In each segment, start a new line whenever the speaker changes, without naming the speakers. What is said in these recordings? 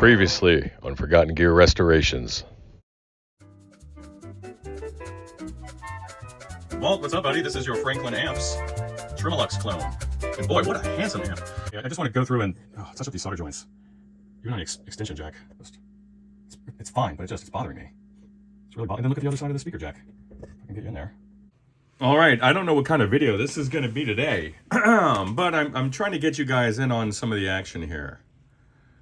Previously on Forgotten Gear Restorations.
Walt, what's up, buddy? This is your Franklin Amps Tremolux clone. And boy, what a handsome amp. Yeah, I just want to go through and touch up these solder joints. Even on the extension jack. It's fine, but it's bothering me. It's really bothering. And then look at the other side of the speaker jack. If I can get you in there. All right, I don't know what kind of video this is going to be today, but I'm trying to get you guys in on some of the action here.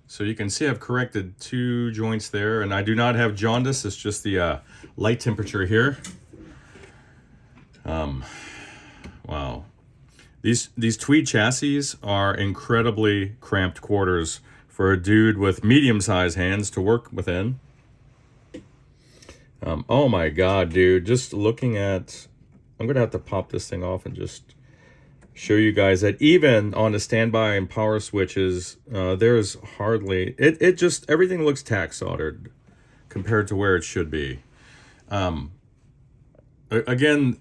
So you can see I've corrected 2 joints there, and I do not have jaundice. It's just the light temperature here. Wow. These tweed chassis are incredibly cramped quarters for a dude with medium-sized hands to work within. Oh my God, dude, just looking at... I'm going to have to pop this thing off and just show you guys that even on the standby and power switches, there's hardly... It just... Everything looks tack soldered compared to where it should be. Again,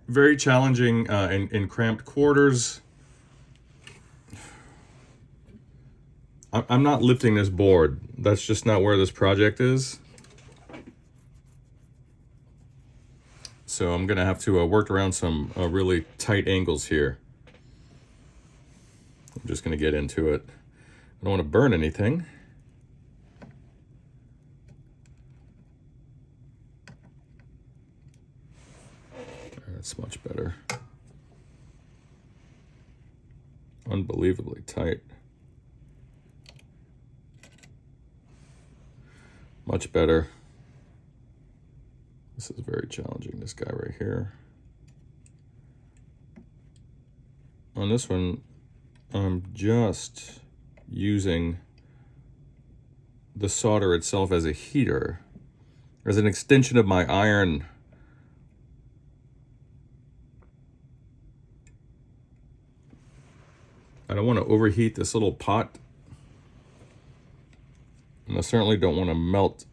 very challenging in cramped quarters. I'm not lifting this board. That's just not where this project is. So I'm going to have to work around some really tight angles here. I'm just going to get into it. I don't want to burn anything. That's much better. Unbelievably tight. Much better. This is very challenging, this guy right here. On this one, I'm just using the solder itself as a heater, as an extension of my iron. I don't want to overheat this little pot. And I certainly don't want to melt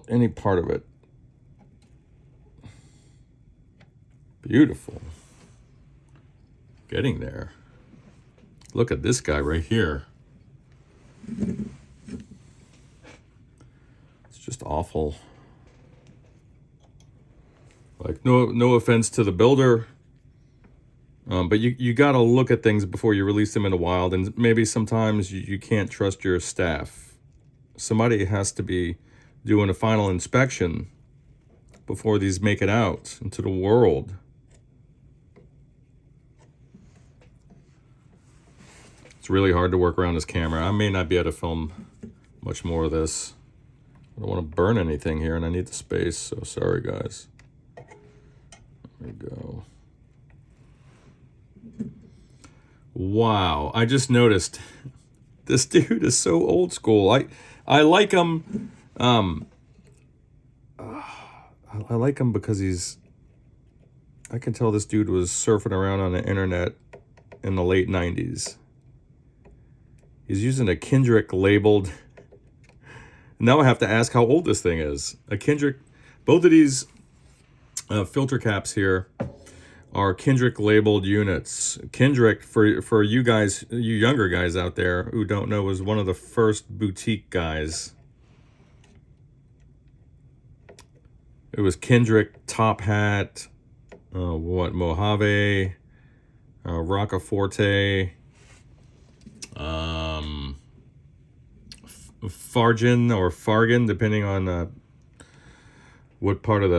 any part of it. Beautiful. Getting there. Look at this guy right here. It's just awful. Like, no offense to the builder, but you got to look at things before you release them in the wild, and maybe sometimes you can't trust your staff. Somebody has to be doing a final inspection before these make it out into the world. It's really hard to work around this camera. I may not be able to film much more of this. I don't want to burn anything here, and I need the space, so sorry, guys. There we go. Wow, I just noticed this dude is so old school. I like him. I like him because I can tell this dude was surfing around on the internet in the late 90s. He's using a Kendrick labeled. Now I have to ask how old this thing is. A Kendrick, both of these filter caps here are Kendrick labeled units. Kendrick, for you guys, you younger guys out there who don't know, was one of the first boutique guys. It was Kendrick, Top Hat, Mojave, Roccaforte, Fargen or Fargan, depending on what part of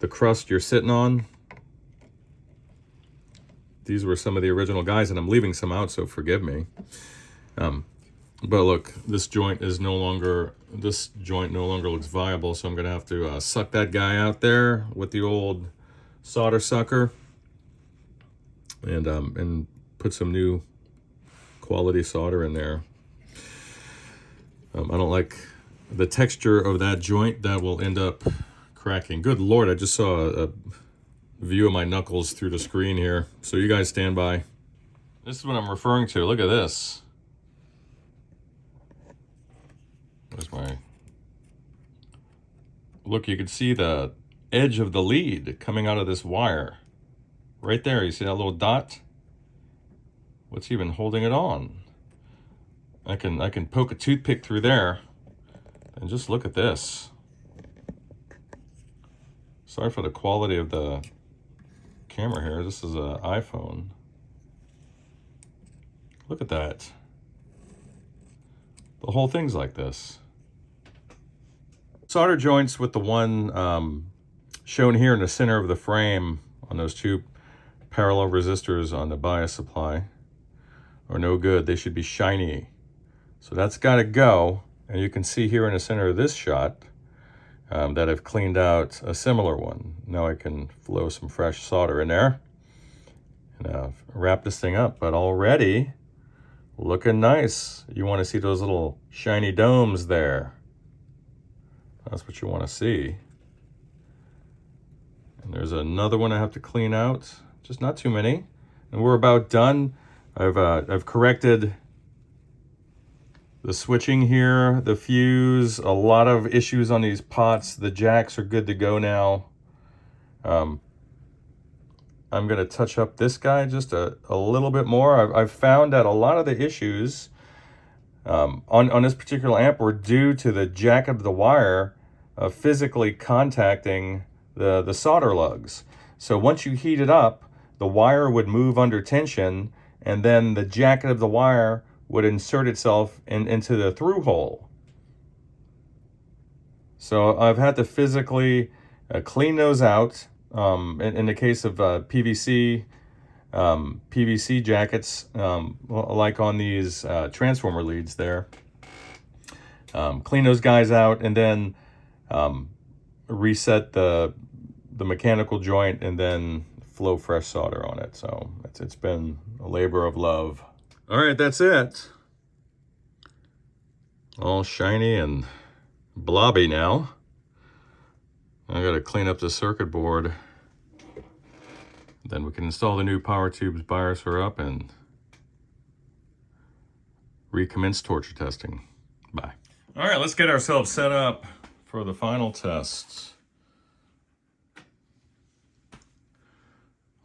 the crust you're sitting on. These were some of the original guys, and I'm leaving some out, so forgive me. But look, this joint no longer looks viable, so I'm gonna have to suck that guy out there with the old solder sucker, and put some new quality solder in there. I don't like the texture of that joint. That will end up cracking. Good Lord, I just saw a view of my knuckles through the screen here, so you guys stand by. This is what I'm referring to. Look at this. Where's my... Look, you can see the edge of the lead coming out of this wire. Right there, you see that little dot? What's even holding it on? I can poke a toothpick through there, and just look at this. Sorry for the quality of the camera here. This is an iPhone. Look at that. The whole thing's like this. Solder joints with the one shown here in the center of the frame on those two parallel resistors on the bias supply are no good. They should be shiny. So that's got to go. And you can see here in the center of this shot that I've cleaned out a similar one. Now I can flow some fresh solder in there and wrap this thing up. But already looking nice. You want to see those little shiny domes there. That's what you want to see. And there's another one I have to clean out. Just not too many. And we're about done. I've corrected the switching here, the fuse, a lot of issues on these pots. The jacks are good to go now. I'm going to touch up this guy just a little bit more. I've found that a lot of the issues on this particular amp were due to the jack of the wire physically contacting the solder lugs. So once you heat it up, the wire would move under tension, and then the jacket of the wire would insert itself into the through hole. So I've had to physically clean those out. In the case of PVC jackets, like on these transformer leads there, clean those guys out, and then reset the mechanical joint, and then flow fresh solder on it. So it's been a labor of love. All right, that's it. All shiny and blobby now. I gotta clean up the circuit board. Then we can install the new power tubes, bias her up, and recommence torture testing. Bye. All right, let's get ourselves set up for the final test.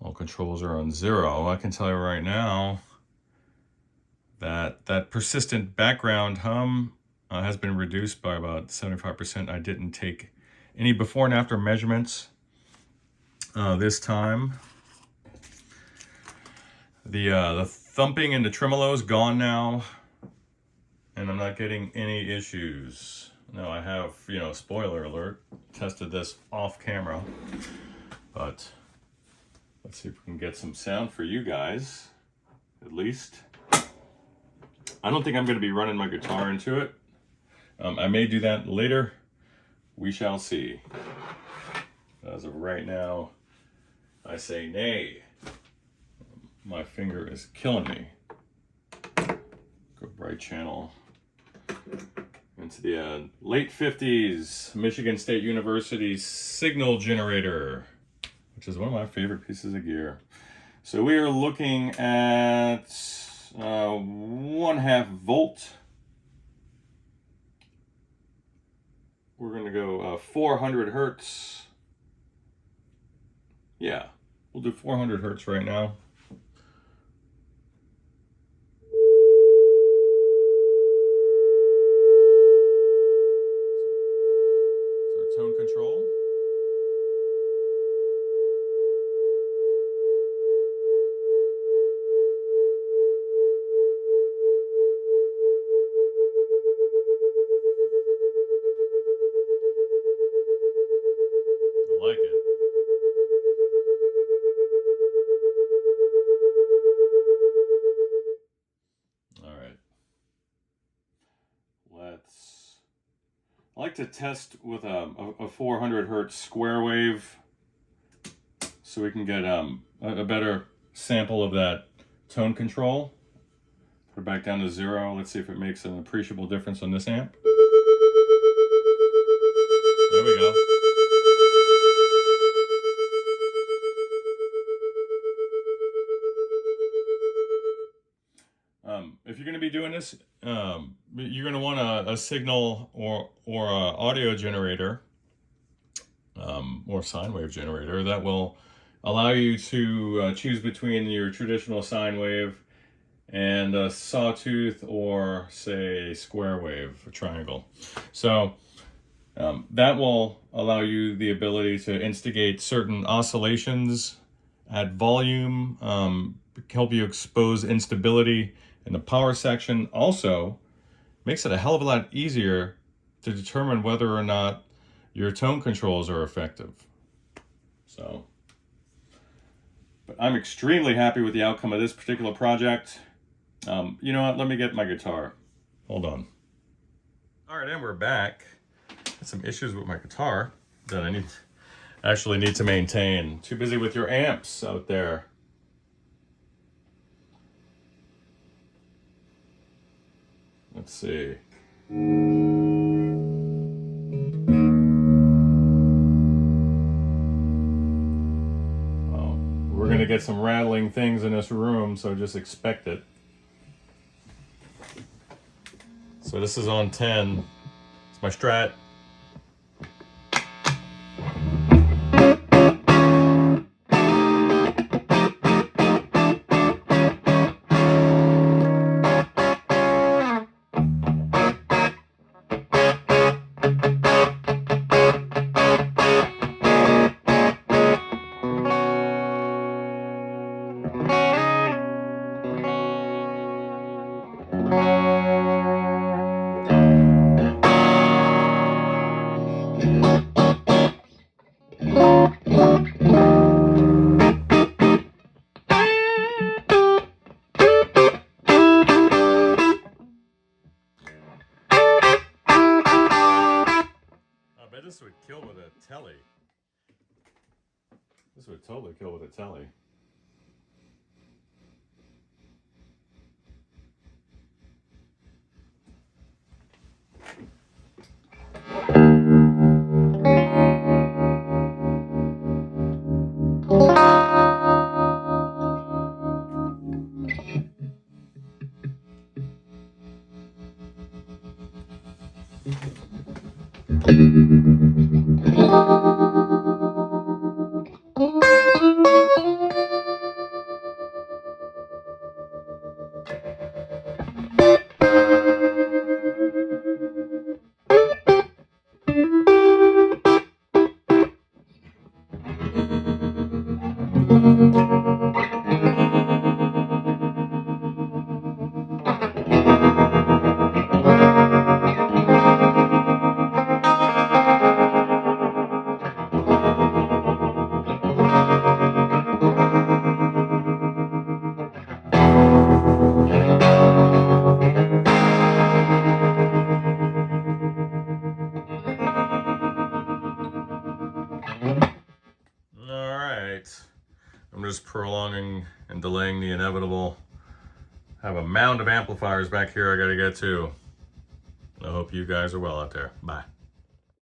All controls are on 0. I can tell you right now that persistent background hum has been reduced by about 75%. I didn't take any before and after measurements this time. The thumping and the tremolo is gone now, and I'm not getting any issues. Now I have, spoiler alert, tested this off camera, but let's see if we can get some sound for you guys, at least. I don't think I'm going to be running my guitar into it. I may do that later. We shall see. As of right now, I say nay. My finger is killing me. Go bright channel into the late 50s Michigan State University signal generator, which is one of my favorite pieces of gear. So we are looking at 1/2 volt. We're going to go 400 hertz. Yeah, we'll do 400 hertz right now. So our tone control. I like it. All right. I like to test with a 400 hertz square wave so we can get a better sample of that tone control. Put it back down to 0. Let's see if it makes an appreciable difference on this amp. There we go. If you're going to be doing this, you're going to want a signal or a audio generator or sine wave generator that will allow you to choose between your traditional sine wave and a sawtooth, or say square wave, a triangle. So that will allow you the ability to instigate certain oscillations at volume, help you expose instability in the power section. Also makes it a hell of a lot easier to determine whether or not your tone controls are effective. So, but I'm extremely happy with the outcome of this particular project. You know what, let me get my guitar. Hold on. All right, and we're back. Got some issues with my guitar that I actually need to maintain. Too busy with your amps out there. Let's see. We're gonna get some rattling things in this room, so just expect it. So this is on 10. It's my Strat. This would kill with a telly. This would totally kill with a telly. I'm just prolonging and delaying the inevitable. I have a mound of amplifiers back here I gotta get to. I hope you guys are well out there. Bye.